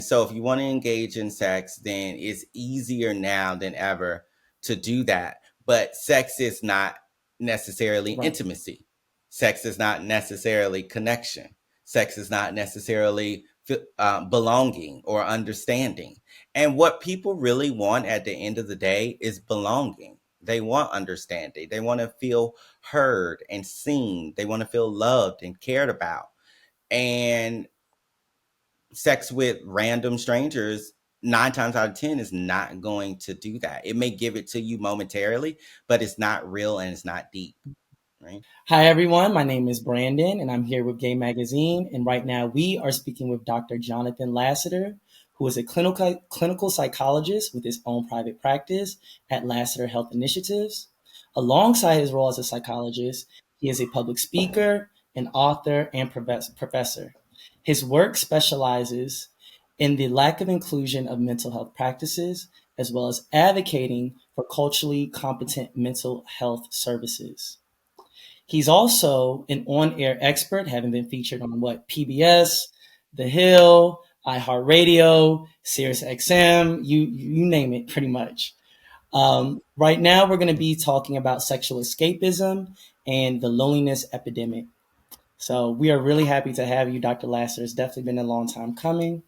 So if you want to engage in sex, then it's easier now than ever to do that. But sex is not necessarily Right. intimacy. Sex is not necessarily connection. Sex is not necessarily belonging or understanding. And what people really want at the end of the day is belonging. They want understanding. They want to feel heard and seen. They want to feel loved and cared about. And sex with random strangers, 9 times out of 10 is not going to do that. It may give it to you momentarily, but it's not real and it's not deep, right? Hi, everyone. My name is Brandon, and I'm here with Gay Magazine. And right now, we are speaking with Dr. Jonathan Lassiter, who is a clinical psychologist with his own private practice at Lassiter Health Initiatives. Alongside his role as a psychologist, he is a public speaker, an author, and professor. His work specializes in the lack of inclusion of mental health practices, as well as advocating for culturally competent mental health services. He's also an on-air expert, having been featured on PBS, The Hill, iHeartRadio, SiriusXM, you name it, pretty much. Right now, we're going to be talking about sexual escapism and the loneliness epidemic. So we are really happy to have you, Dr. Lasser. It's definitely been a long time coming.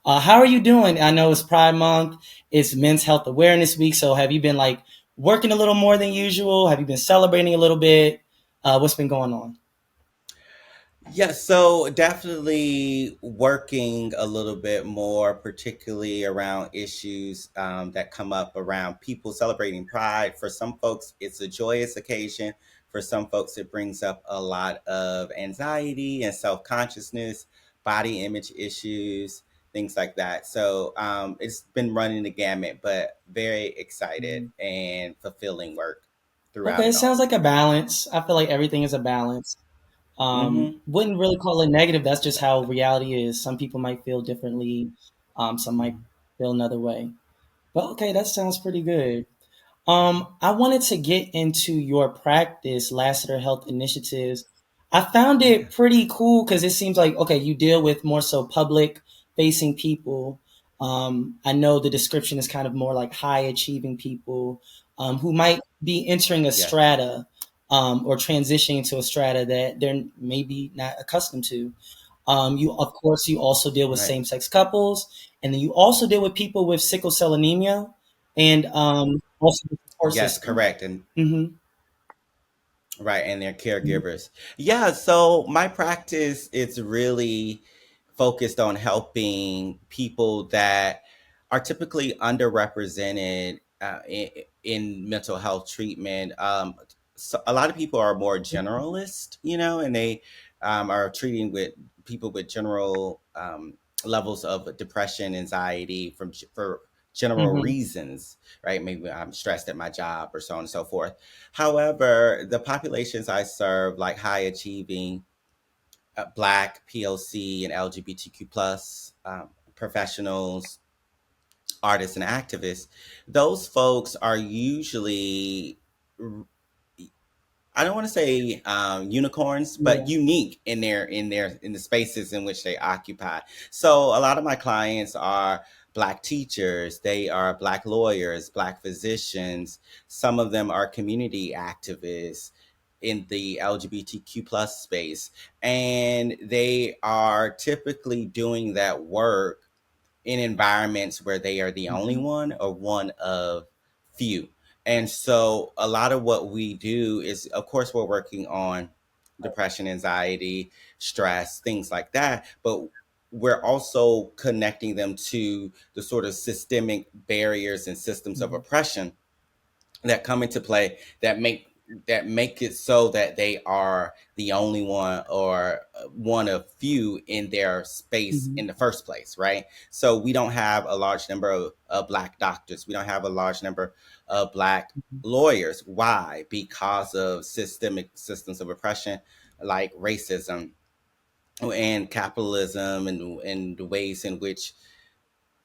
How are you doing? I know it's Pride Month. It's Men's Health Awareness Week. So have you been like working a little more than usual? Have you been celebrating a little bit? What's been going on? Yeah, so definitely working a little bit more, particularly around issues that come up around people celebrating Pride. For some folks, it's a joyous occasion. For some folks, it brings up a lot of anxiety and self consciousness, body image issues, things like that. So it's been running the gamut, but very excited Mhm. and fulfilling work throughout Okay, it it sounds all. like a balance. I feel like everything is a balance. Hmm. Wouldn't really call it negative. That's just how reality is. Some people might feel differently. Some might feel another way. But okay, that sounds pretty good. I wanted to get into your practice, Lassiter Health Initiatives. I found Yeah. it pretty cool because it seems like, okay, you deal with more so public facing people. I know the description is kind of more like high achieving people who might be entering a Yeah. strata or transitioning to a strata that they're maybe not accustomed to. You, of course, you also deal with Right. same sex couples, and then you also deal with people with sickle cell anemia and also the support Yes, system. correct. And Hmm. right, and their caregivers. Yeah, so my practice is really focused on helping people that are typically underrepresented in mental health treatment. So a lot of people are more generalist, and they are treating with people with general levels of depression, anxiety for general Hmm. reasons, right? Maybe I'm stressed at my job or so on and so forth. However, the populations I serve, like high achieving Black, POC, and LGBTQ plus professionals, artists, and activists, those folks are usually, I don't want to say unicorns, but Yeah. unique in the spaces in which they occupy. So a lot of my clients are Black teachers, they are Black lawyers, Black physicians. Some of them are community activists in the LGBTQ plus space, and they are typically doing that work in environments where they are the only Hmm. one or one of few. And so a lot of what we do is, of course, we're working on depression, anxiety, stress, things like that. But we're also connecting them to the sort of systemic barriers and systems of Hmm. oppression that come into play that make it so that they are the only one or one of few in their space Hmm. in the first place, right? So we don't have a large number of Black doctors. We don't have a large number of Black lawyers. Why? Because of systemic systems of oppression like racism and capitalism and the ways in which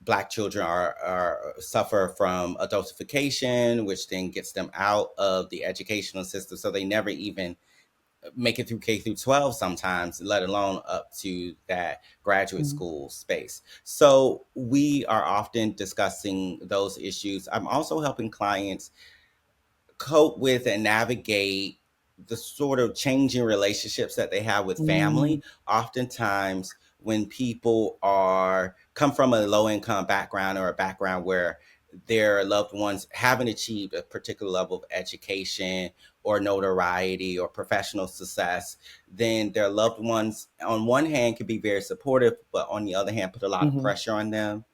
Black children are suffer from adultification, which then gets them out of the educational system, so they never even make it through K through 12 sometimes, let alone up to that graduate Mm-hmm. school space. So we are often discussing those issues. I'm also helping clients cope with and navigate the sort of changing relationships that they have with Mm-hmm. family. Oftentimes, when people are come from a low income background or a background where their loved ones haven't achieved a particular level of education or notoriety or professional success, then their loved ones, on one hand, can be very supportive, but on the other hand, put a lot of Mm-hmm. pressure on them.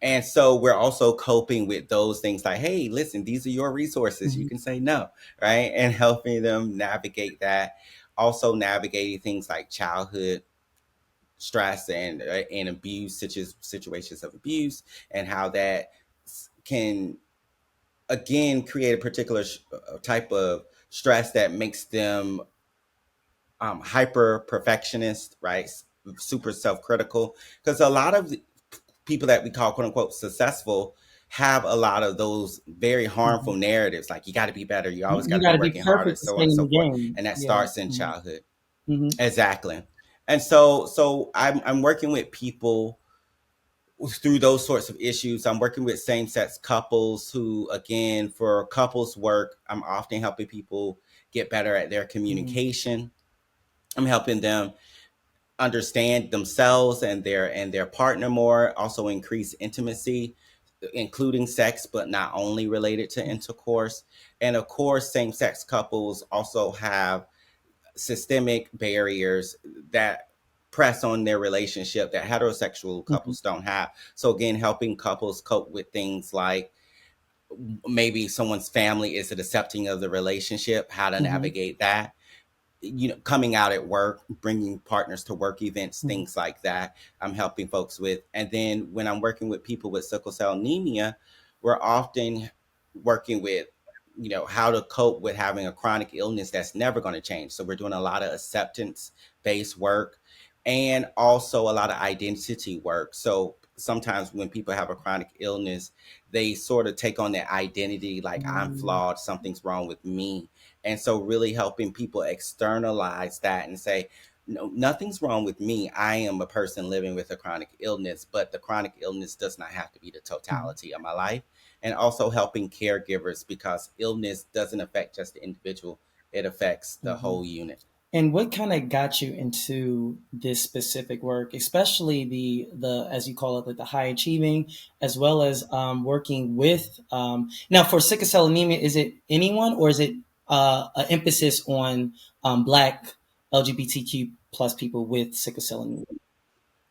And so we're also coping with those things like, hey, listen, these are your resources. You Mm-hmm. can say no, right? And helping them navigate that. Also navigating things like childhood stress and abuse, such as situations of abuse, and how that can again create a particular type of stress that makes them hyper perfectionist, right? Super self critical. Because a lot of people that we call quote unquote successful have a lot of those very Mm-hmm. harmful narratives like you got to be better, you always got You to be got to be working harder, perfect to so stay on and in so the forth, game. and that Yeah. starts in Mm-hmm. childhood. Mm-hmm. Exactly. And so I'm working with people through those sorts of issues. I'm working with same-sex couples who, again, for couples work, I'm often helping people get better at their Mm-hmm. communication. I'm helping them understand themselves and their partner more, also increase intimacy, including sex, but not only related to intercourse. And of course, same-sex couples also have systemic barriers that press on their relationship that heterosexual Mm-hmm. couples don't have. So again, helping couples cope with things like maybe someone's family is accepting of the relationship, how to Mm-hmm. navigate that, coming out at work, bringing partners to work events, Mm-hmm. things like that. I'm helping folks with. And then when I'm working with people with sickle cell anemia, we're often working with, how to cope with having a chronic illness that's never going to change. So we're doing a lot of acceptance based work and also a lot of identity work. So sometimes when people have a chronic illness, they sort of take on that identity like I'm flawed, something's wrong with me. And so really helping people externalize that and say, no, nothing's wrong with me. I am a person living with a chronic illness, but the chronic illness does not have to be the Mm-hmm. totality of my life. And also helping caregivers because illness doesn't affect just the individual, it affects the Mm-hmm. whole unit. And what kind of got you into this specific work, especially the as you call it, like the high achieving, as well as working with now for sickle cell anemia? Is it anyone, or is it an emphasis on Black LGBTQ plus people with sickle cell anemia?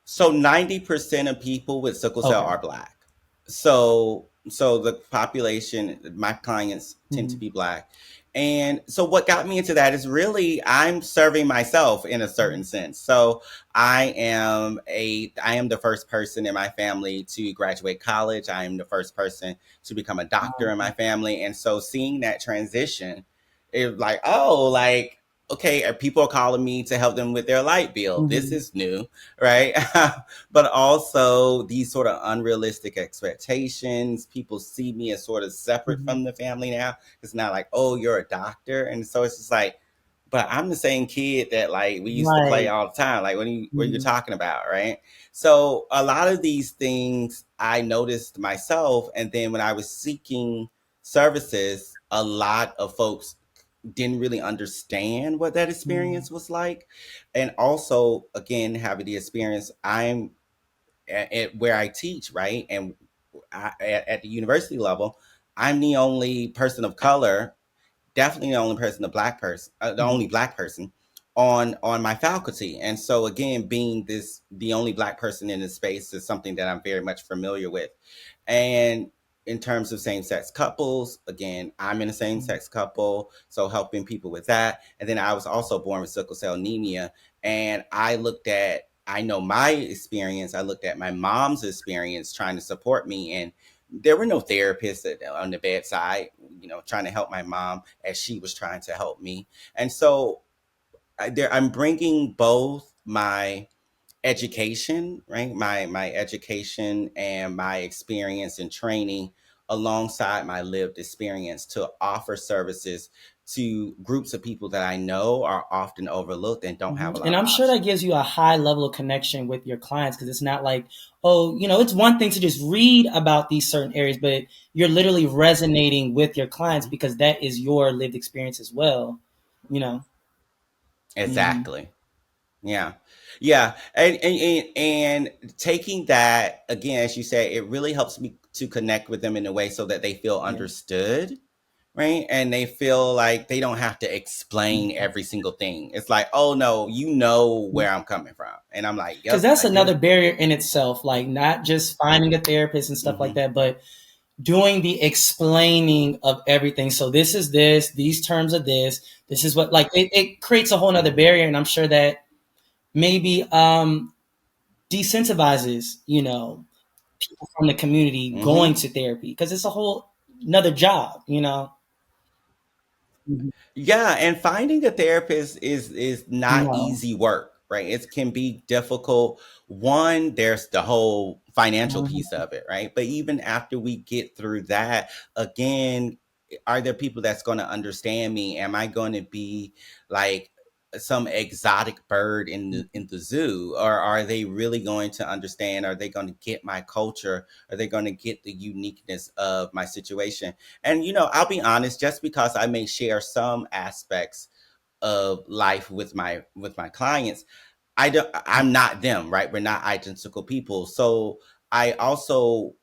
So 90% of people with sickle cell Okay. are Black. So the population, my clients tend to Mm-hmm. be Black. And so what got me into that is really I'm serving myself in a certain sense. So I am the first person in my family to graduate college. I am the first person to become a doctor in my family. And so seeing that transition, it was like, oh, like, okay, people are calling me to help them with their light bill. This Mm-hmm. is new, right? But also these sort of unrealistic expectations. People see me as sort of separate Mm-hmm. from the family now. It's not like, oh, you're a doctor. And so it's just like, but I'm the same kid that like we used to play Right. all the time. Like what are you Mm-hmm. talking about, right? So a lot of these things I noticed myself, and then when I was seeking services, a lot of folks didn't really understand what that Mm-hmm. experience was like. And also, again, having the experience, I'm at where I teach, right? And at the university level, I'm the only person of color, definitely the only person, the Mm-hmm. only Black person on my faculty. And so again, being the only Black person in this space is something that I'm very much familiar with. And in terms of same-sex couples, again, I'm in a same-sex couple, so helping people with that. And then I was also born with sickle cell anemia, and I know my experience. I looked at my mom's experience trying to support me, and there were no therapists on the bedside, trying to help my mom as she was trying to help me. And so I'm bringing both my education, right? My education and my experience and training, alongside my lived experience to offer services to groups of people that I know are often overlooked and don't have a And lot of I'm sure that options. gives you a high level of connection with your clients because it's not like, oh, it's one thing to just read about these certain areas, but you're literally resonating with your clients Mhm. because that is your lived experience as well, you know. Hmm. Exactly. Yeah. Yeah. And taking that again, as you say, it really helps me to connect with them in a way so that they feel Yeah. understood, right? And they feel like they don't have to explain Mhm. every single thing. It's like, oh no, you know where I'm coming from. And I'm like, Because yep, that's I do. another barrier in itself, like not just finding a therapist and stuff like Hmm. that, but doing the explaining of everything. So this is this, these terms of this is what, like it creates a whole nother Hmm. barrier. And I'm sure that maybe decentivizes, people from the community going Hmm. to therapy because it's a whole another job. Mhm. Yeah, and finding a therapist is not No. easy work, right? It can be difficult. One, there's the whole financial piece Mhm. of it, right? But even after we get through that, again, are there people that's going to understand me? Am I going to be like some exotic bird in the zoo, or are they really going to understand? Are they going to get my culture? Are they going to get the uniqueness of my situation? And I'll be honest, just because I may share some aspects of life with my clients, I'm not them, right? We're not identical people. So I also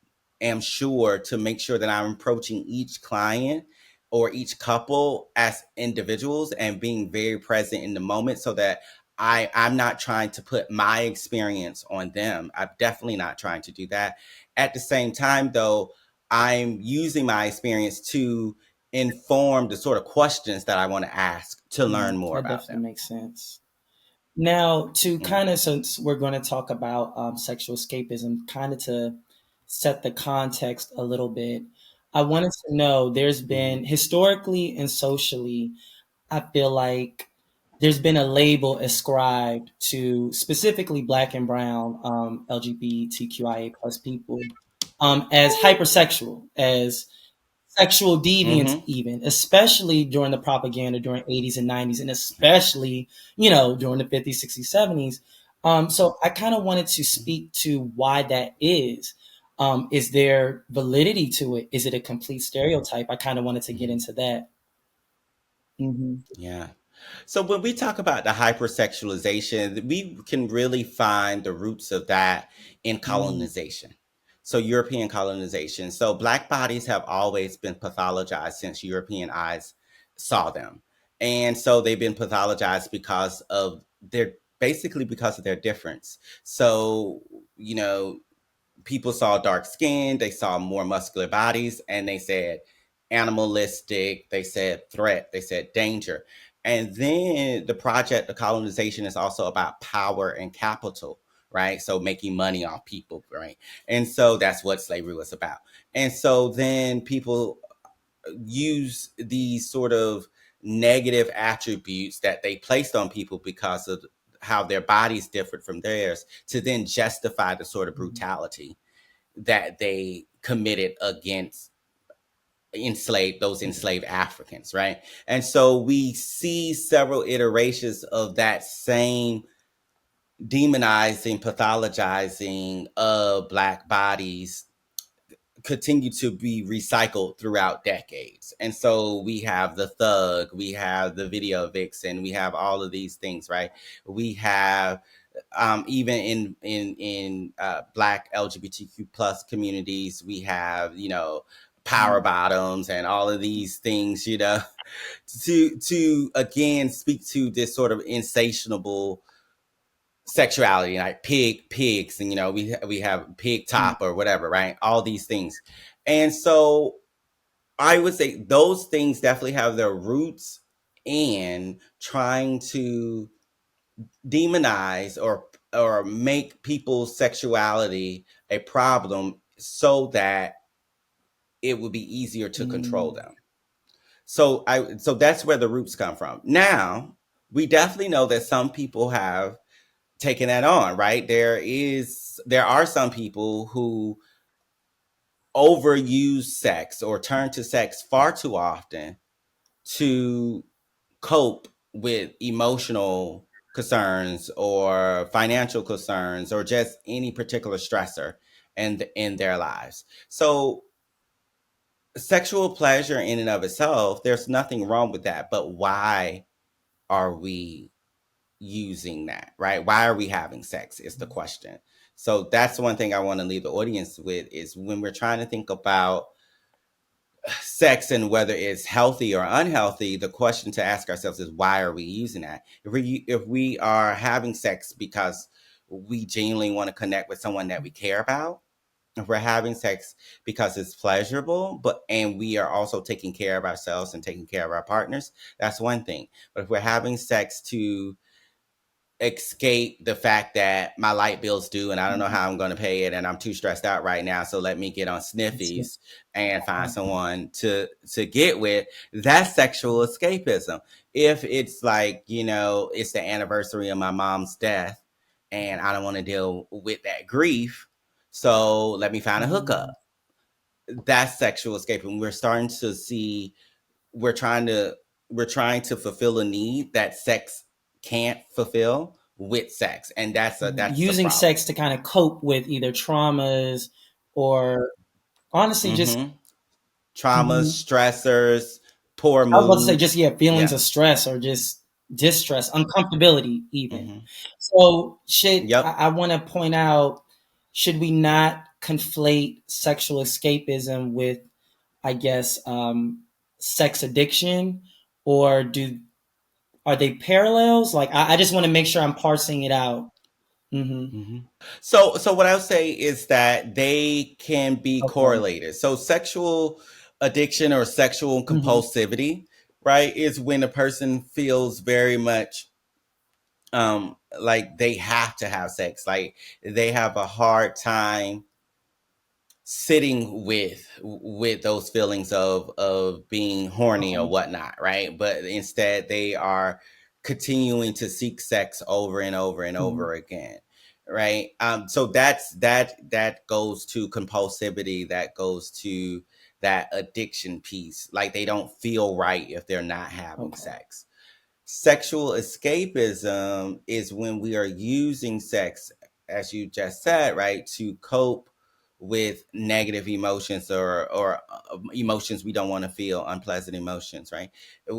am sure to make sure that I'm approaching each client or each couple as individuals and being very present in the moment so that I'm not trying to put my experience on them. I'm definitely not trying to do that. At the same time though, I'm using my experience to inform the sort of questions that I want to ask to learn more That about definitely them. makes sense. Now, to Mm. kind of, since we're going to talk about sexual escapism, kind of to set the context a little bit, I wanted to know there's been Mhm. historically and socially, I feel like there's been a label ascribed to specifically Black and Brown LGBTQIA plus people as hypersexual, as sexual deviance, Mhm. even, especially during the propaganda during 80s and 90s, and especially, during the 50s, 60s, 70s. So I kind of wanted to Mhm. speak to why that is. Is there validity to it? Is it a complete stereotype? I kind of wanted to get Mhm. into that. Hmm. Yeah. So when we talk about the hypersexualization, we can really find the roots of that in Mm. colonization. So European colonization. So black bodies have always been pathologized since European eyes saw them. And so they've been pathologized because of their basically because of their difference. So, you know, people saw dark skin, they saw more muscular bodies, and they said animalistic, they said threat, they said danger. And then the project of colonization is also about power and capital, right? So making money off people, right? And so that's what slavery was about. And so then people use these sort of negative attributes that they placed on people because of how their bodies differed from theirs to then justify the sort of brutality that they committed against enslaved Africans, right? And so we see several iterations of that same demonizing, pathologizing of black bodies continue to be recycled throughout decades. And so we have the thug, we have the video vixen, we have all of these things, right? We have even in Black LGBTQ plus communities, we have power Mm. bottoms and all of these things, to again speak to this sort of insatiable sexuality, like pigs, and we have pig Mm. top or whatever, right? All these things, and so I would say those things definitely have their roots in trying to demonize or make people's sexuality a problem so that it would be easier to control Mm. them. So that's where the roots come from. Now, we definitely know that some people have taken that on, right? There are some people who overuse sex or turn to sex far too often to cope with emotional concerns or financial concerns or just any particular stressor in their lives. So sexual pleasure in and of itself, there's nothing wrong with that, but why are we using that, right? Why are we having sex is the question. So that's one thing I want to leave the audience with is when we're trying to think about sex and whether it's healthy or unhealthy, the question to ask ourselves is why are we using that? If we are having sex because we genuinely want to connect with someone that we care about, if we're having sex because it's pleasurable, and we are also taking care of ourselves and taking care of our partners, that's one thing. But if we're having sex to escape the fact that my light bill's due and I don't know how I'm going to pay it and I'm too stressed out right now, so let me get on So, sniffies and find someone to get with, that's sexual escapism. If it's like, it's the anniversary of my mom's death and I don't want to deal with that grief, so let me find a hookup, that's sexual escapism. We're starting to see we're trying to we're trying to fulfill a need that sex can't fulfill with sex, and that's a using problem. sex to kind of cope with either traumas or honestly just Mm-hmm. Traumas, mhm. stressors, poor I was about to say mood. just feelings Yeah. of stress or just distress, uncomfortability even. Mm-hmm. So Yep. I want to point out, should we not conflate sexual escapism with, I guess, sex addiction, or are they parallels? Like I just want to make sure I'm parsing it out. Mm-hmm. Mm-hmm. So what I'll say is that they can be Okay. correlated. So sexual addiction or sexual Mm-hmm. compulsivity, right, is when a person feels very much like they have to have sex, like they have a hard time sitting with those feelings of being horny or Okay. whatnot, right? But instead they are continuing to seek sex over and over and Mm-hmm. over again, right? So that goes to compulsivity, that goes to that addiction piece, like they don't feel right if they're not having Okay. sex. Sexual escapism is when we are using sex, as you just said, right, to cope with negative emotions or emotions we don't want to feel, unpleasant emotions, right?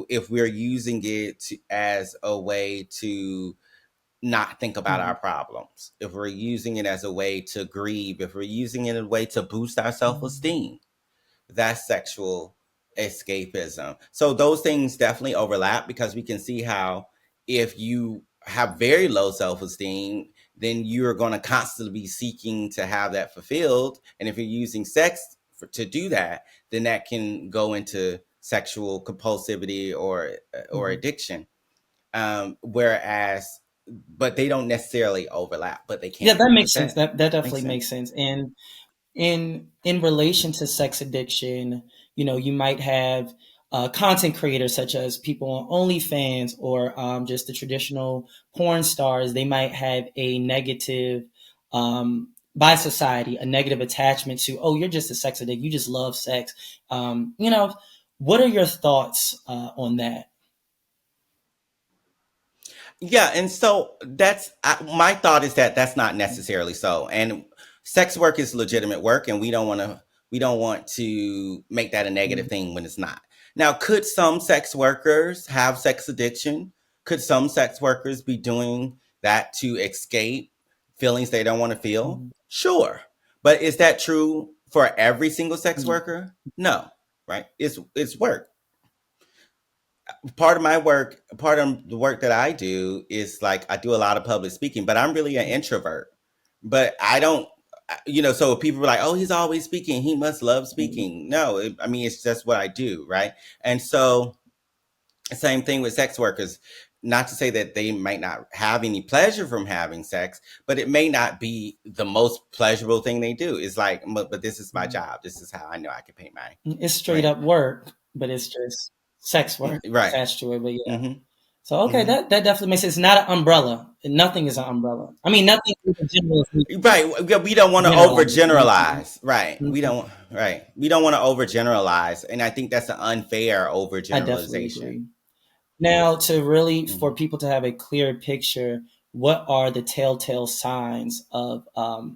If we're using it as a way to not think about Mm-hmm. our problems, if we're using it as a way to grieve, if we're using it as a way to boost our self-esteem, that's sexual escapism. So those things definitely overlap because we can see how if you have very low self-esteem, then you're going to constantly be seeking to have that fulfilled. And if you're using sex to do that, then that can go into sexual compulsivity or Mm-hmm. addiction. Whereas, but they don't necessarily overlap, but they Yeah, can. that makes Does sense. that That make definitely makes sense? sense. And in relation to sex addiction, you might have content creators such as people on OnlyFans or just the traditional porn stars. They might have a negative, by society, a negative attachment to, oh, you're just a sex addict. You just love sex. What are your thoughts on that? Yeah, and so my thought is that that's not necessarily so. And sex work is legitimate work, and we don't want to make that a negative Mhm. thing when it's not. Now, could some sex workers have sex addiction? Could some sex workers be doing that to escape feelings they don't want to feel? Mhm. Sure. But is that true for every single sex Yeah. worker? No, right? It's work. Part of the work that I do is like I do a lot of public speaking, but I'm really an introvert. But I don't, so people are like, oh, he's always speaking. He must love Mhm. speaking. No, I mean, it's just what I do. Right. And so, same thing with sex workers. Not to say that they might not have any pleasure from having sex, but it may not be the most pleasurable thing they do. It's like, but this is my Mhm. job. This is how I know I can pay my It's straight rent. up work, but it's just sex work Right. attached to it. But yeah. Hmm. So okay, Hmm. that definitely makes sense. It's not an umbrella. Nothing is an umbrella. I mean, nothing in general is Right. We don't want to generalized. overgeneralize. Right. We Mhm. don't. Right. We don't want to overgeneralize, and I think that's an unfair I definitely overgeneralization. agree. Now, to really for Hmm. people to have a clear picture, what are the telltale signs of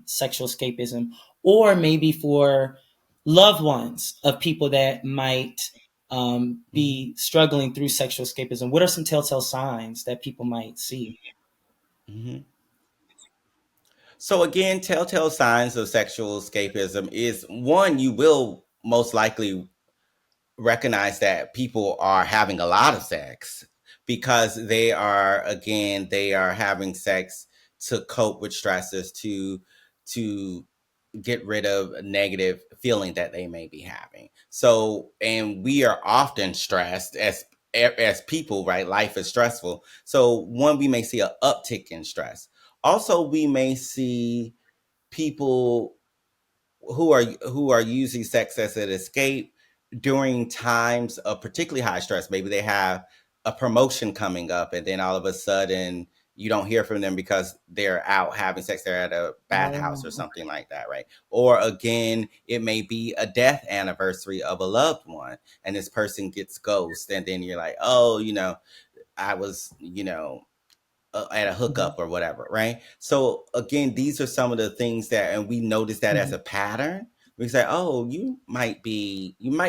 sexual escapism, or maybe for loved ones of people that might Hmm. be struggling through sexual escapism? What are some telltale signs that people might see? Hmm. So again, telltale signs of sexual escapism is one, you will most likely recognize that people are having a lot of sex because they are having sex to cope with stresses, to get rid of a negative feeling that they may be having. So, and we are often stressed as people, right? Life is stressful. So one, we may see an uptick in stress. Also, we may see people who are using sex as an escape during times of particularly high stress. Maybe they have a promotion coming up, and then all of a sudden you don't hear from them because they're out having sex. They're at a bathhouse or Oh, something like that, right? Or again, it may be a death anniversary of a loved one, and this person gets ghost, and then you're like, oh, I was, at a mhm, hookup or whatever, right? So again, these are some of the things that, and we notice that as mhm, a pattern. We say, oh, you might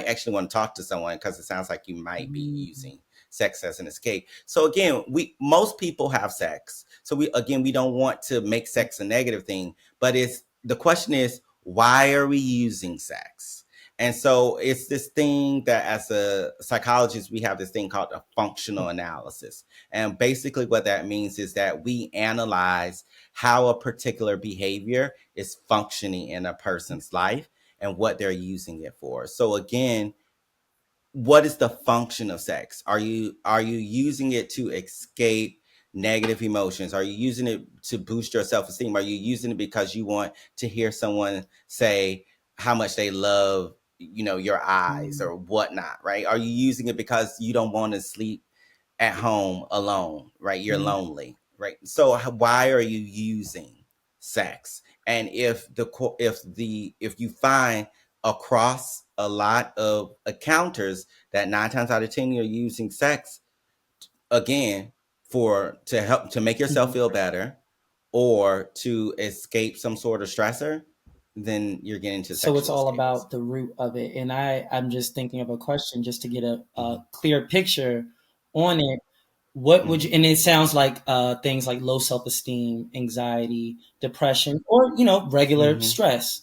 actually want to talk to someone because it sounds like you might be mhm, using sex as an escape. So again, most people have sex. So we don't want to make sex a negative thing, but it's the question is, why are we using sex? And so it's this thing that as a psychologist, we have this thing called a functional analysis, and basically, what that means is that we analyze how a particular behavior is functioning in a person's life and what they're using it for. So again, what is the function of sex? Are you using it to escape negative emotions? Are you using it to boost your self-esteem? Are you using it because you want to hear someone say how much they love, your eyes mhm, or whatnot, right? Are you using it because you don't want to sleep at home alone, right? You're mhm. lonely, right? So why are you using sex? And if you find across a lot of encounters that 9 times out of 10 you're using sex again for to help to make yourself Mhm. feel better or to escape some sort of stressor, then you're getting into So it's sexual all escapism. about the root of it. And I'm just thinking of a question just to get a Hmm. clear picture on it. What would you, Hmm. and it sounds like things like low self-esteem, anxiety, depression, or, regular Hmm. stress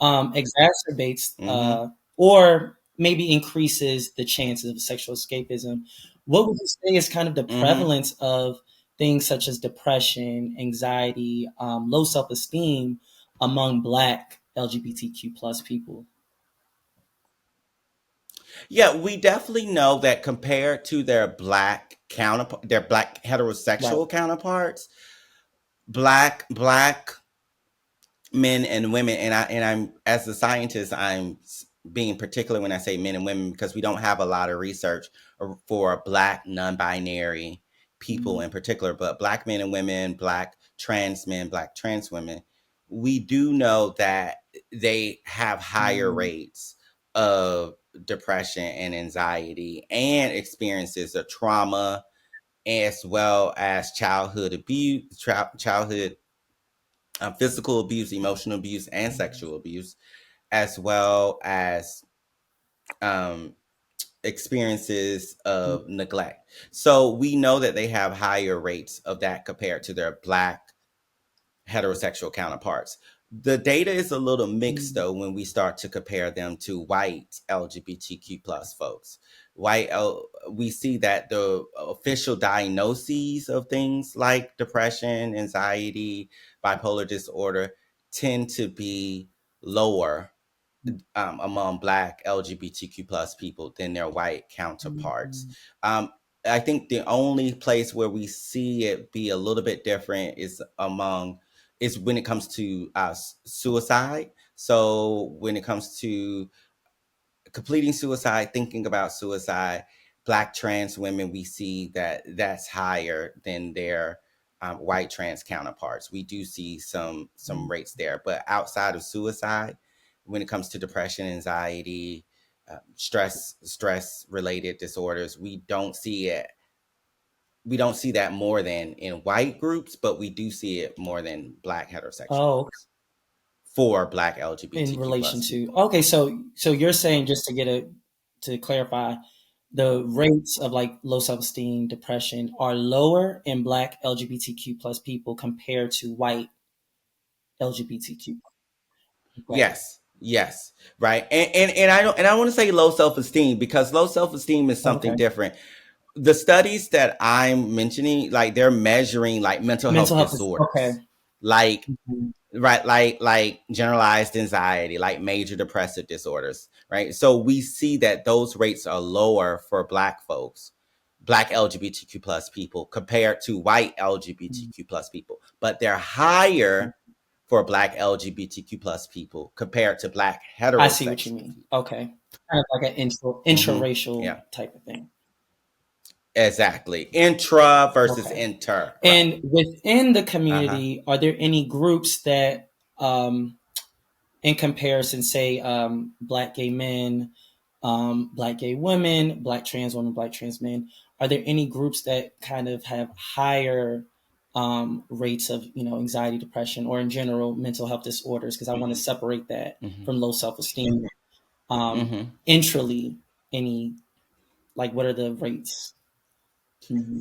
exacerbates Hmm. or maybe increases the chances of sexual escapism. What would you say is kind of the Hmm. prevalence of things such as depression, anxiety, low self-esteem among Black LGBTQ plus people? Yeah, we definitely know that compared to their black Right. heterosexual counterparts, black men and women, and I'm as a scientist, being particular when I say men and women because we don't have a lot of research for black non-binary people Mhm. in particular, but black men and women, black trans men, black trans women, we do know that they have higher Mm. rates of depression and anxiety and experiences of trauma, as well as childhood abuse, childhood physical abuse, emotional abuse, and Mhm. sexual abuse, as well as um, experiences of neglect. So we know that they have higher rates of that compared to their black heterosexual counterparts. The data is a little mixed Mhm. though when we start to compare them to white LGBTQ plus folks. We see that the official diagnoses of things like depression, anxiety, bipolar disorder tend to be lower among Black LGBTQ plus people than their white counterparts. Mhm. Um, I think the only place where we see it be a little bit different is when it comes to suicide. So when it comes to completing suicide, thinking about suicide, Black trans women, we see that that's higher than their white trans counterparts. We do see some rates there, but outside of suicide, when it comes to depression, anxiety, stress related disorders, we don't see that more than in white groups, but we do see it more than Black Oh, heterosexuals for Black in LGBTQ relation plus to, people. okay, so you're saying, just to get a to clarify, the rates of like low self-esteem, depression are lower in Black LGBTQ plus people compared to white LGBTQ. Okay. Yes, yes, right. And I don't, and I want to say low self esteem, because low self esteem is something Okay. different. The studies that I'm mentioning, like they're measuring like mental Mental health health is okay. disorders, like Mhm. right, like generalized anxiety, like major depressive disorders, right? So we see that those rates are lower for Black folks, Black LGBTQ plus people, compared to white LGBTQ plus people, but they're higher for Black LGBTQ plus people compared to Black I see what you heterosexual mean. people. Okay. Kind of like an Yeah, intraracial type of thing. exactly. Intra versus Okay. inter, right? And within the Uh huh. community, are there any groups that, in comparison, say, Black gay men, Black gay women, Black trans women, Black trans men, are there any groups that kind of have higher rates of, anxiety, depression, or in general mental health disorders? Because I want to separate that Mm-hmm. from low self esteem. Mm-hmm. Intrally, any, like, what are the rates? Mhm.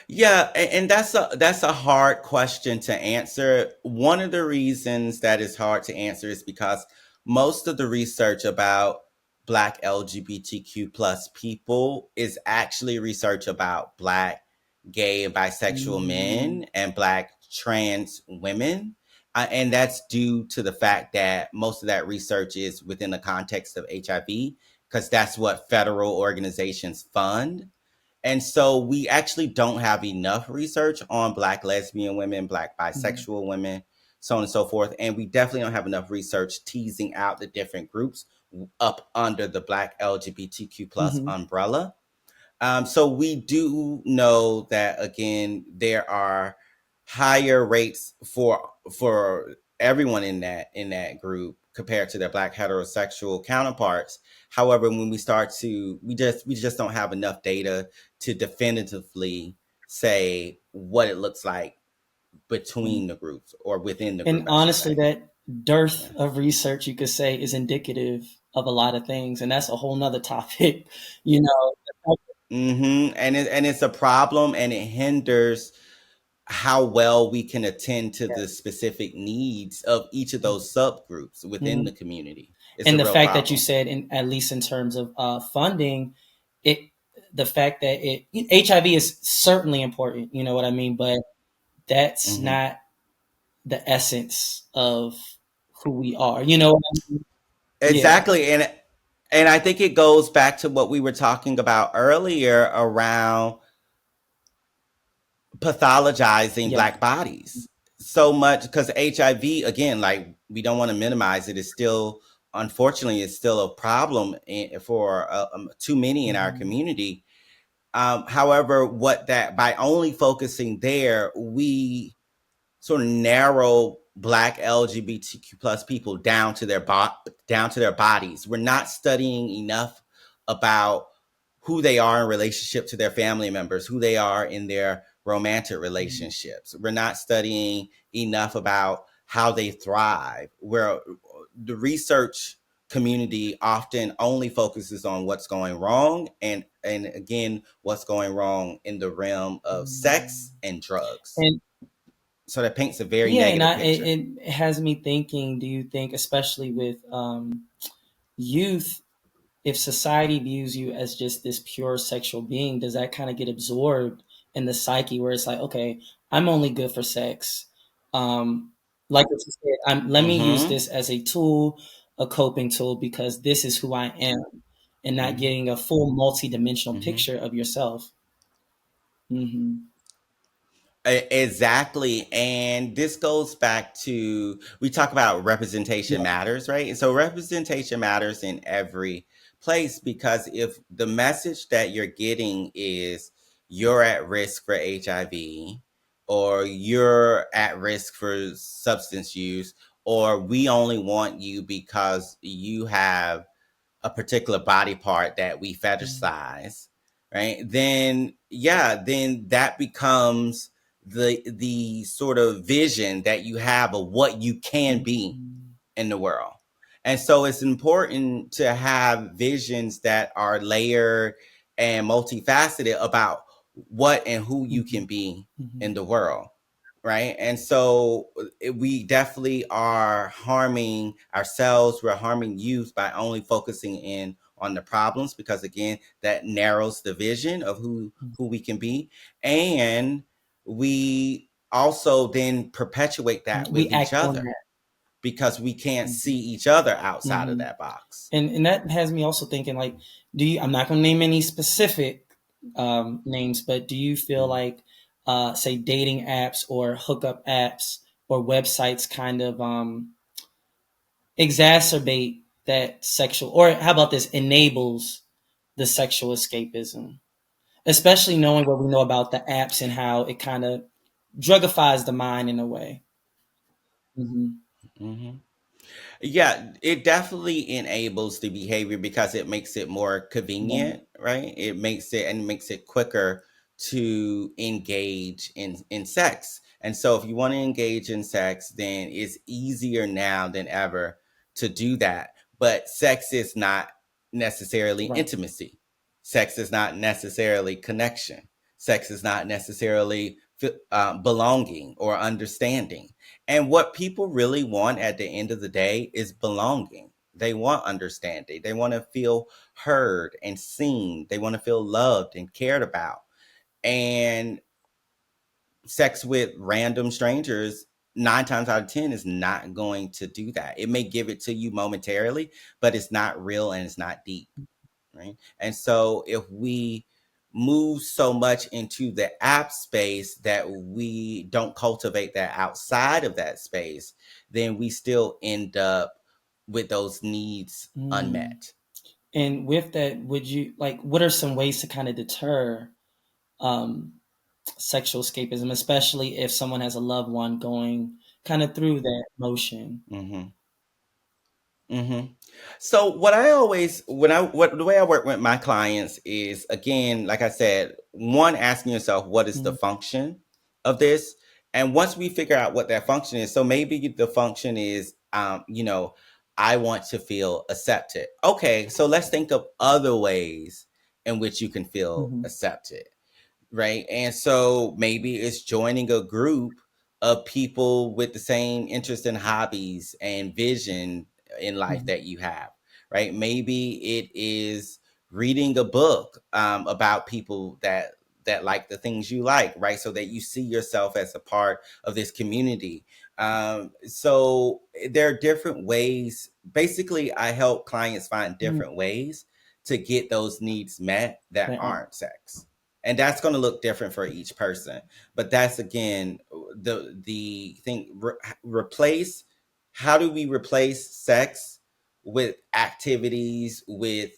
Yeah, and that's a hard question to answer. One of the reasons that is hard to answer is because most of the research about Black LGBTQ plus people is actually research about Black gay and bisexual Mm, men and Black trans women. And that's due to the fact that most of that research is within the context of HIV, because that's what federal organizations fund. And so we actually don't have enough research on Black lesbian women, Black mhm, bisexual women, so on and so forth. And we definitely don't have enough research teasing out the different groups up under the Black LGBTQ plus mhm. umbrella. So we do know that again there are higher rates for everyone in that group compared to their Black heterosexual counterparts. However, when we start to we just don't have enough data to definitively say what it looks like between the groups or within the And group, I should honestly, say. that Yeah. dearth of research, you could say, is indicative of a lot of things, and that's a whole nother topic. You know, And it's a problem, and it hinders how well we can attend to the specific needs of each of those subgroups within the Mhm. community. It's a And the real fact that you problem. said, in at least in terms of funding, it the fact that HIV is certainly important. You know what I mean, but that's Hmm. not the essence of who we are. You know what I mean? Yeah. Exactly, and I think it goes back to what we were talking about earlier around pathologizing Yeah. Black bodies so much, because HIV, again, like we don't want to minimize it, is still, unfortunately, it's still a problem for too many in our Mhm. community. However, what that by only focusing there, we sort of narrow Black LGBTQ plus people down to down to their bodies. We're not studying enough about who they are in relationship to their family members, who they are in their romantic relationships. We're not studying enough about how they thrive. Where the research community often only focuses on what's going wrong, and again what's going wrong in the realm of sex and drugs. And So that paints a very yeah, and negative picture. it has me thinking. Do you think, especially with youth, if society views you as just this pure sexual being, does that kind of get absorbed in the psyche, where it's like, okay, I'm only good for sex. Um, like what you said, let me use Mm-hmm. this as a tool, a coping tool, because this is who I am, and not Mm-hmm. getting a full multi-dimensional Mm-hmm. picture of yourself. Hmm. Exactly. And this goes back to, we talk about representation Yeah. matters, right? And so representation matters in every place, because if the message that you're getting is you're at risk for HIV, or you're at risk for substance use, or we only want you because you have a particular body part that we fetishize, right? Then yeah, then that becomes the sort of vision that you have of what you can be Mhm. in the world. And so it's important to have visions that are layered and multifaceted about what and who you can Mhm. be in Mhm. the world. Right. And so we definitely are harming ourselves. We're harming youth by only focusing in on the problems, because again, that narrows the vision of who we can be. And we also then perpetuate that We with each act on other, that. because we can't see Mhm. each other outside of Mhm. that box. And that has me also thinking, like, do you? I'm not going to name any specific names, but do you feel Mm. like, say, dating apps or hookup apps or websites kind of exacerbate that sexual, or how about this, enables the sexual escapism, especially knowing what we know about the apps and how it kind of drugifies the mind in a way. Hmm. Hmm. Yeah, it definitely enables the behavior because it makes it more Right. convenient, right? It makes it quicker to engage in sex. And so if you want to engage in sex, then it's easier now than ever to do that. But sex is not necessarily Right. intimacy. Sex is not necessarily connection. Sex is not necessarily belonging or understanding. And what people really want at the end of the day is belonging. They want understanding. They want to feel heard and seen. They want to feel loved and cared about. And sex with random strangers, 9 times out of 10, is not going to do that. It may give it to you momentarily, but it's not real and it's not deep. Right. And so if we move so much into the app space that we don't cultivate that outside of that space, then we still end up with those needs Mm. unmet. And with that, would you like, what are some ways to kind of deter um, sexual escapism, especially if someone has a loved one going kind of through that motion? Hmm. Hmm. So what I always when I what the way I work with my clients is, again, like I said, one, asking yourself what is the Mm-hmm. function of this, and once we figure out what that function is, so maybe the function is, I want to feel accepted. Okay, so let's think of other ways in which you can feel Mm-hmm. accepted, right? And so maybe it's joining a group of people with the same interests and hobbies and vision in life Mm-hmm. that you have, right? Maybe it is reading a book about people that like the things you like, right? So that you see yourself as a part of this community. So there are different ways. Basically, I help clients find Mm-hmm. different ways to get those needs met that They are. aren't sex, and that's going to look different for each person. But that's, again, the thing. Replace How do we replace sex with activities, with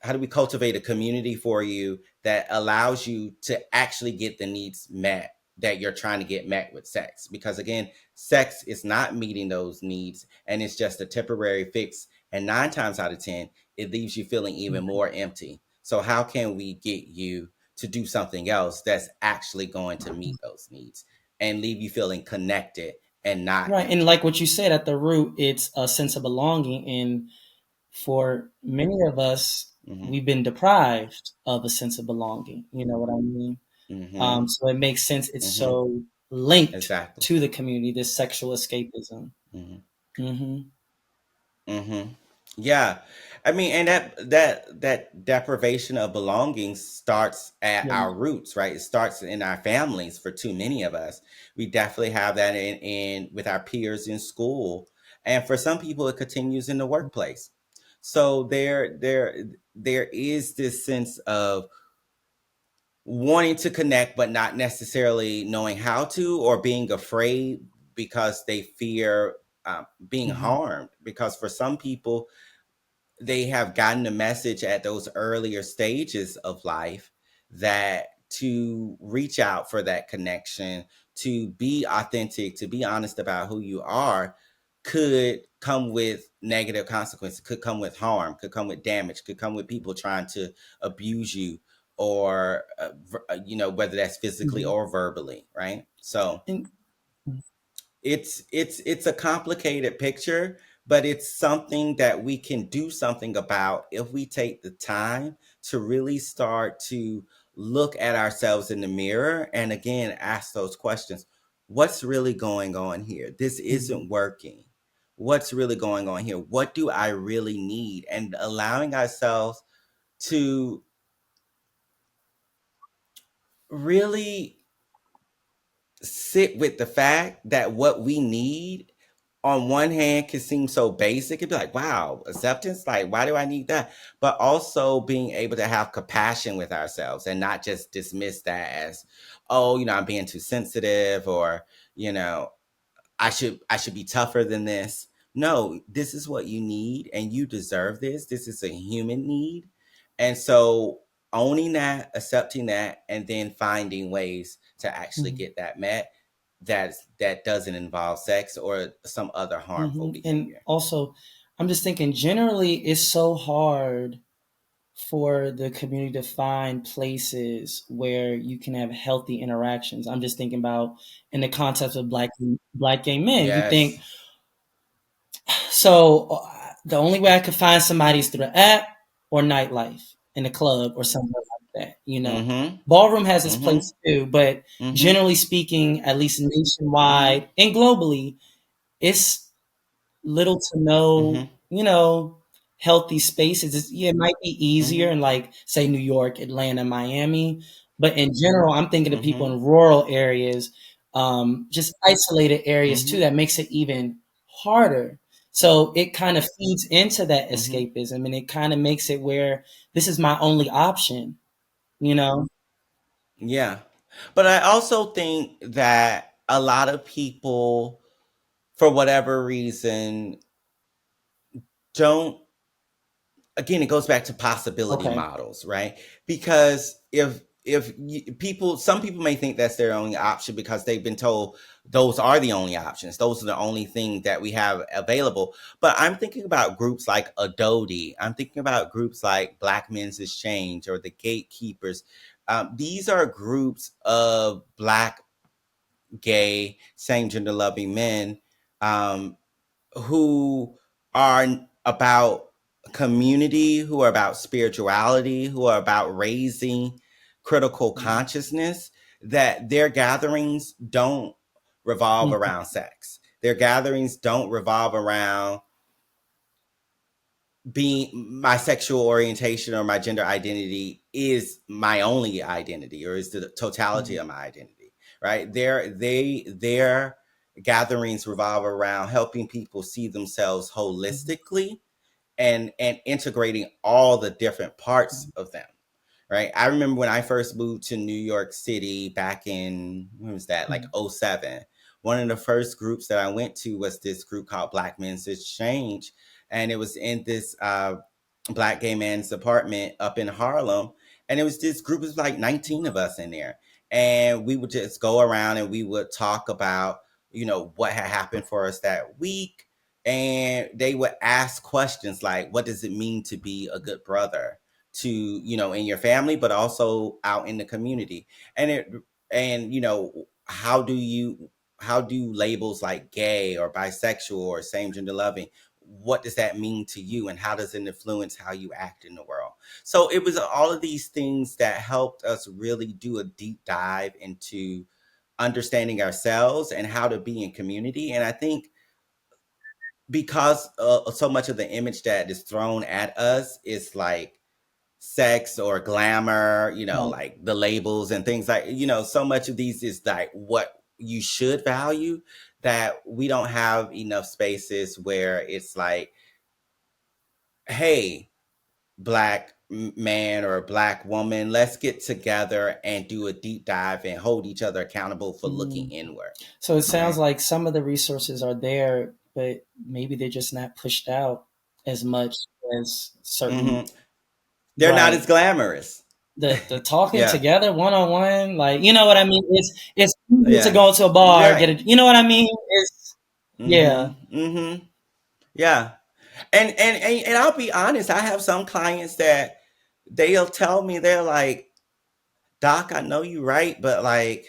how do we cultivate a community for you that allows you to actually get the needs met that you're trying to get met with sex? Because again, sex is not meeting those needs, and it's just a temporary fix, and 9 times out of 10 it leaves you feeling even Mhm. more empty. So how can we get you to do something else that's actually going to meet those needs and leave you feeling connected and not Right. And empty? like what you said, at the root, it's a sense of belonging. And for many of us, Hmm. we've been deprived of a sense of belonging. You know what I mean? Hmm. So it makes sense. It's Hmm. so linked Exactly. to the community, this sexual escapism. Hmm. Hmm. Hmm. Yeah, I mean, and that deprivation of belonging starts at Yeah. our roots, right? It starts in our families. For too many of us, we definitely have that in with our peers in school, and for some people, it continues in the workplace. So there is this sense of wanting to connect, but not necessarily knowing how to, or being afraid because they fear being Hmm. harmed. Because for some people, they have gotten the message at those earlier stages of life that to reach out for that connection, to be authentic, to be honest about who you are, could come with negative consequences, could come with harm, could come with damage, could come with people trying to abuse you, or whether that's physically Mhm. or verbally, right? So And it's a complicated picture, but it's something that we can do something about if we take the time to really start to look at ourselves in the mirror and again ask those questions. What's really going on here? This mhm, isn't working. What's really going on here? What do I really need? And allowing ourselves to really sit with the fact that what we need on one hand can seem so basic. It'd be like, wow, acceptance, like why do I need that? But also being able to have compassion with ourselves and not just dismiss that as, oh, I'm being too sensitive, or you know I should be tougher than this. No, this is what you need and you deserve this. This is a human need. And so owning that, accepting that, and then finding ways to actually mhm, get that met, that doesn't involve sex or some other harmful and behavior. also, I'm just thinking generally it's so hard for the community to find places where you can have healthy interactions. I'm just thinking about in the concept of black gay men. You think Yes. so the only way I could find somebody is through the app or nightlife in a club or somewhere like that. Mm-hmm. Ballroom has its Mm-hmm. place too, but Mm-hmm. generally speaking, at least Mm-hmm. nationwide and globally, it's little to no, Mm-hmm. healthy spaces. Yeah, it might be easier Mm-hmm. in like say New York, Atlanta, Miami, but in general, I'm thinking of people Mm-hmm. in rural areas, just isolated areas too. Mm-hmm. That makes it even harder. So it kind of feeds into that Mm-hmm. escapism, and it kind of makes it where this is my only option. You know? Yeah. But I also think that a lot of people, for whatever reason, don't, again, it goes back to possibility Okay. models, right? Because people, some people may think that's their only option because they've been told those are the only options, those are the only thing that we have available. But I'm thinking about groups like Adobe, I'm thinking about groups like Black Men's Exchange or the Gatekeepers. These are groups of Black, gay, same gender loving men, um, who are about community, who are about spirituality, who are about raising critical consciousness, that their gatherings don't revolve Mhm. around sex. Their gatherings don't revolve around being my sexual orientation or my gender identity is my only identity or is the totality Mhm. of my identity, right? Their gatherings revolve around helping people see themselves Mhm. holistically and integrating all the different parts Mhm. of them, right? I remember when I first moved to New York City back in, when was that, like Mhm. '07. One of the first groups that I went to was this group called Black Men's Exchange. And it was in this Black gay man's apartment up in Harlem. And it was this group of like 19 of us in there. And we would just go around and we would talk about, what had happened for us that week. And they would ask questions like, what does it mean to be a good brother to, in your family, but also out in the community? And how do labels like gay or bisexual or same gender loving, what does that mean to you, and how does it influence how you act in the world? So it was all of these things that helped us really do a deep dive into understanding ourselves and how to be in community. And I think because so much of the image that is thrown at us is like sex or glamour, Right. like the labels and things like, so much of these is like what you should value, that we don't have enough spaces where it's like, hey, Black man or Black woman, let's get together and do a deep dive and hold each other accountable for looking Mhm. inward, So it sounds right? like some of the resources are there, but maybe they're just not pushed out as much as certain, Hmm. They're not as right. glamorous. The talking Yeah. together one on one, like, you know what I mean? It's easier to Yeah. go to a bar, get Right. a, you know what I mean? It's, yeah. Mm-hmm. Mm-hmm. Yeah. And I'll be honest, I have some clients that they'll tell me, they're like, Doc, I know you're right, but like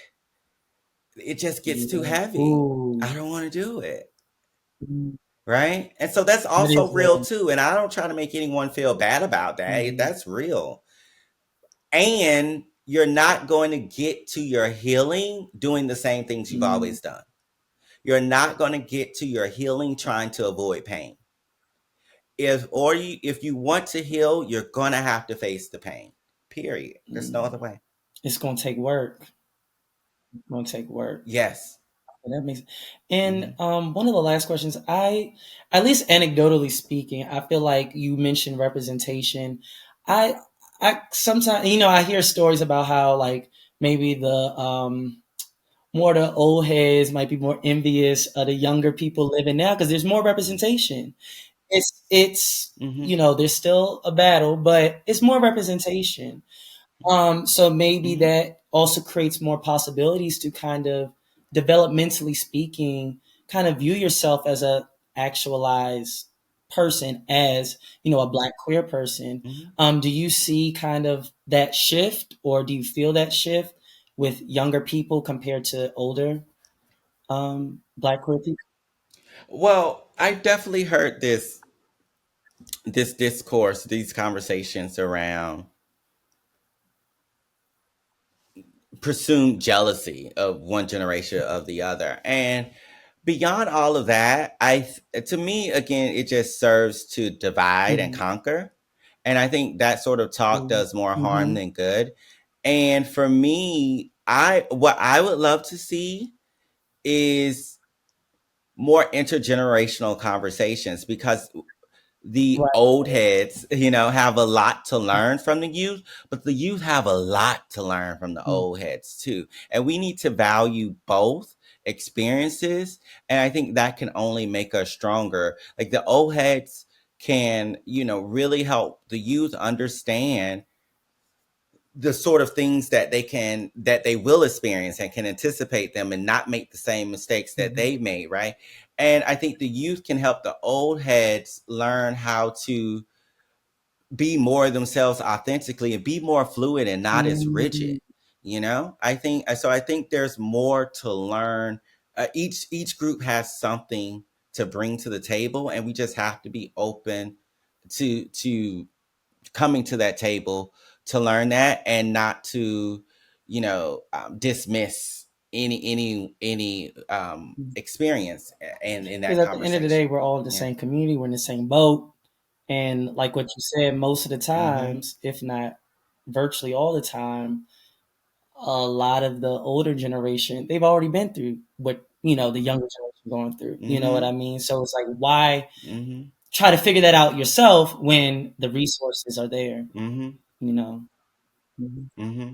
it just gets too Yeah. heavy. I Ooh. don't want to do it. Mm, Right. And so that's that also is real real. too. And I don't try to make anyone feel bad about that. Mhm. That's real. And you're not going to get to your healing doing the same things you've Mm, always done. You're not going to get to your healing trying to avoid pain. If you want to heal, you're going to have to face the pain. Period. There's no mm. other way. It's gonna take work. It's gonna take work. Yes. That makes, and Hmm. one of the last questions, I, at least anecdotally speaking, I feel like you mentioned representation. I I sometimes, you know, I hear stories about how, like, maybe the more the old heads might be more envious of the younger people living now because there's more representation. It's Hmm. you know, there's still a battle, but it's more representation. So maybe Hmm. that also creates more possibilities to kind of, developmentally speaking, kind of view yourself as a actualized person, as, you know, a Black queer person. Hmm. Do you see kind of that shift, or do you feel that shift with younger people compared to older Black queer people? Well, I definitely heard this discourse, these conversations around presumed jealousy of one generation of the other. And beyond all of that, to me again, it just serves to divide and Mhm. conquer. And I think that sort of talk does more harm Mhm. than good. And for me, I what I would love to see is more intergenerational conversations, because the Right. old heads, have a lot to learn from the youth, but the youth have a lot to learn from the Mhm. old heads too. And we need to value both experiences. And I think that can only make us stronger. Like the old heads can, really help the youth understand the sort of things that they will experience, and can anticipate them and not make the same mistakes that Mhm. they made, right? And I think the youth can help the old heads learn how to be more themselves authentically and be more fluid and not as rigid. Mhm. I think there's more to learn. Each group has something to bring to the table, and we just have to be open to coming to that table to learn that, and not to dismiss any experience in Because that at the end of the day, conversation. we're all in the Yeah. same community, we're in the same boat. And like what you said, most of the Mm-hmm. times, if not virtually all the time, a lot of the older generation, they've already been through what, you know, the younger generation going through. You know what Mm-hmm. I mean? So it's like, why Mm-hmm. try to figure that out yourself when the resources are there, Mm-hmm. you know? Mhm. Mm-hmm.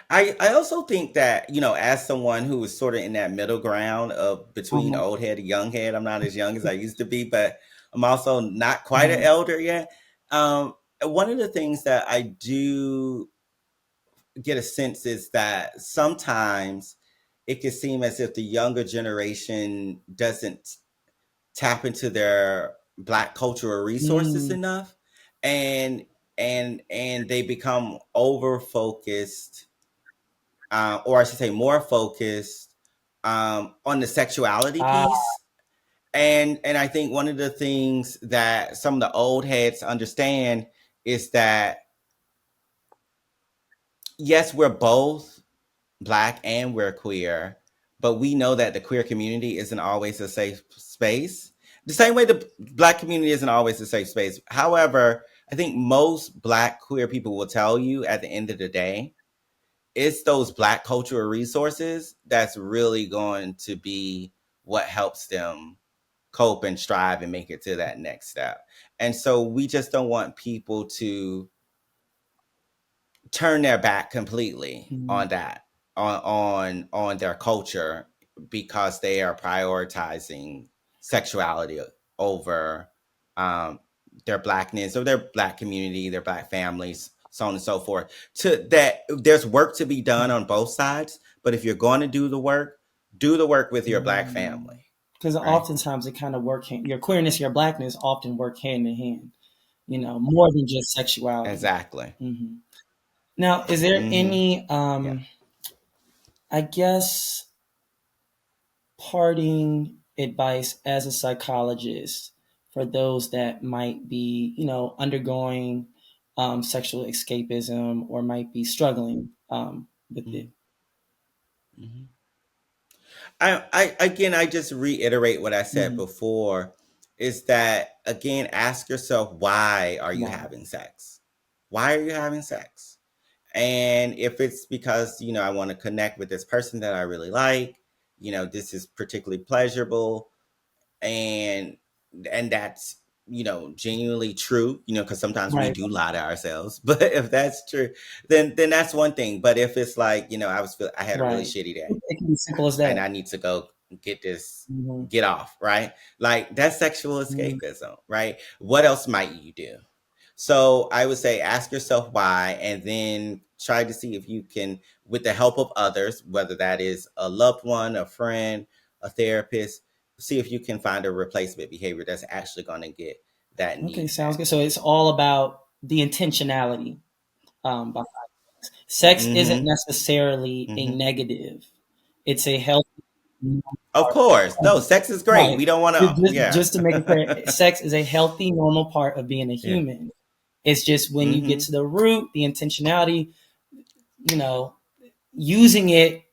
I also think that, as someone who is sort of in that middle ground of between Mhm. old head and young head, I'm not as young as I used to be, but I'm also not quite an Mhm. elder yet. One of the things that I do get a sense is that sometimes it can seem as if the younger generation doesn't tap into their Black cultural resources Mm. enough, and and they become over focused, or I should say more focused, on the sexuality Ah. piece. And I think one of the things that some of the old heads understand is that, yes, we're both Black and we're queer, but we know that the queer community isn't always a safe space. The same way the Black community isn't always a safe space. However, I think most Black queer people will tell you at the end of the day, it's those Black cultural resources that's really going to be what helps them cope and strive and make it to that next step. And so we just don't want people to turn their back completely Mm. on that, on their culture, because they are prioritizing sexuality over, um, their blackness or their black community, their black families, so on and so forth. To that, there's work to be done on both sides. But if you're going to do the work with your black family, Because right? oftentimes it kind of your queerness, your blackness often work hand in hand, more than just sexuality. Exactly. hmm Now, is there Mm-hmm. any, Yeah. I guess, parting advice as a psychologist for those that might be, undergoing sexual escapism or might be struggling with it? Mm-hmm. I again, I just reiterate what I said hmm before is that again, ask yourself, why are you Wow. having sex? Why are you having sex? And if it's because, I want to connect with this person that I really like, this is particularly pleasurable, and that's, genuinely true, because sometimes we Right. do lie to ourselves. But if that's true, then that's one thing. But if it's like, I had a really Right. shitty day It can be simple as that. and I need to go get this, hmm get off, right? Like that's sexual hmm escapism, right? What else might you do? So I would say ask yourself why, and then try to see if you can, with the help of others, whether that is a loved one, a friend, a therapist, see if you can find a replacement behavior that's actually going to get that Okay, need sounds met. good. So it's all about the intentionality. Behind sex isn't Mm-hmm. necessarily a Mm-hmm. negative. It's a healthy Of part. course. No, sex is great. Right. We don't want to, yeah. Just to make it clear, sex is a healthy, normal part of being a Yeah. human. It's just when you get Mm-hmm. to the root, the intentionality, you know, using it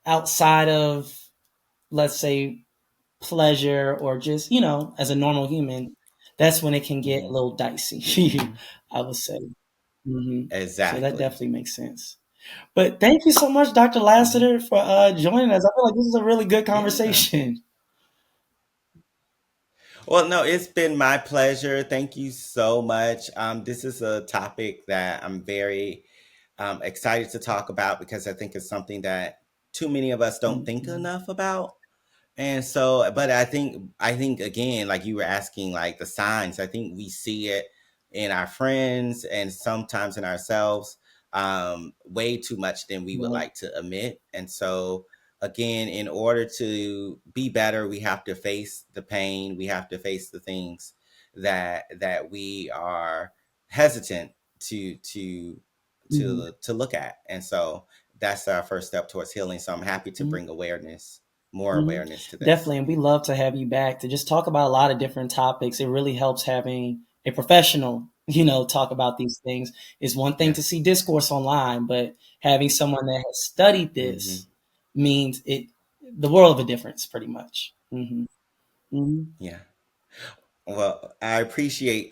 outside of, let's say, pleasure or just, as a normal human, that's when it can get a Mm-hmm. little dicey, Mm-hmm. I would say. hmm So that Exactly. definitely makes sense. But thank you so much, Dr. Mm-hmm. Lassiter, for joining us. I feel like this is a really good Yeah. conversation. Well, no, it's been my pleasure. Thank you so much. This is a topic that I'm very excited to talk about because I think it's something that too many of us don't think Mhm. enough about. And so, but I think again, like you were asking, like the signs, I think we see it in our friends and sometimes in ourselves, way too much than we would Right. like to admit. And so, again, in order to be better, we have to face the pain. We have to face the things that we are hesitant to Mhm. to look at. And so that's our first step towards healing. So I'm happy to Mhm. bring more Mhm. awareness to this. Definitely. And we love to have you back to just talk about a lot of different topics. It really helps having a professional, talk about these things. It's one thing Yeah. to see discourse online, but having someone that has studied Hmm. this means the world of a difference, pretty much. Hmm Yeah. Well, I appreciate you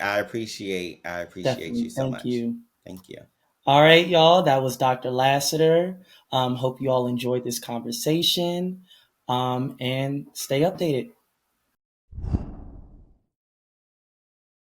Definitely. so Thank much. you. Thank you. All right, y'all. That was Dr. Lassiter. Hope you all enjoyed this conversation and stay updated.